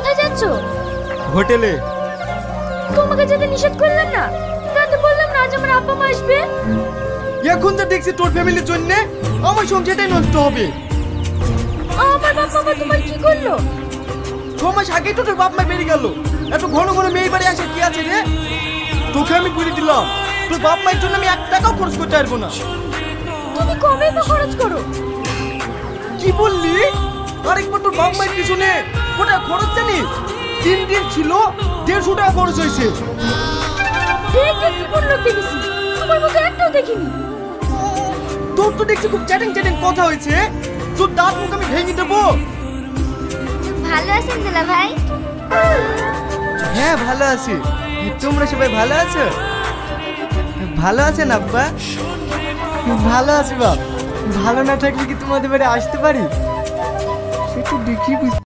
কোথায় যাচ্ছ? হোটেলে। তোমাকে যেতে নিষেধ করলাম না? তাতে বললাম না আজ আমার আব্বা মা আসবে। এখন তো দেখছি তোর ফ্যামিলির জন্য আমার সংসারটাই নষ্ট হবে। আমার বাবা মা তোমার কি করলো? 6 মাস আগেই তো তোর বাপ মা বেরিয়ে গেল। এত ঘন ঘন মেয়ে বাড়ি আসে কি আছে রে? তোকে আমি বলে দিলাম তোর বাপ মায়ের জন্য আমি 1 টাকাও খরচ করতে পারবো না। তুমি কবে তো খরচ করো? কি বললি? আরেকবার তোর বাপ মায়ের পিছনে ওটা খরচ জানিস? 3 দিন ছিল 150 টাকা খরচ হয়েছে। দেখে কি বললো দেখেছি, তোমার মতো একটাও দেখিনি। তোর তো দেখছি খুব চ্যাটিং চ্যাটিং কথা হয়েছে। তোর দাঁত মুখ আমি ভেঙে দেবো। ভালো আছেন দুলা ভাই? হ্যাঁ ভালো আছি। তোমরা সবাই ভালো আছো? ভালো আছেন আব্বা? ভালো আছি বাপ। ভালো না থাকলে কি তোমাদের বাড়ি আসতে পারি? সে তো দেখি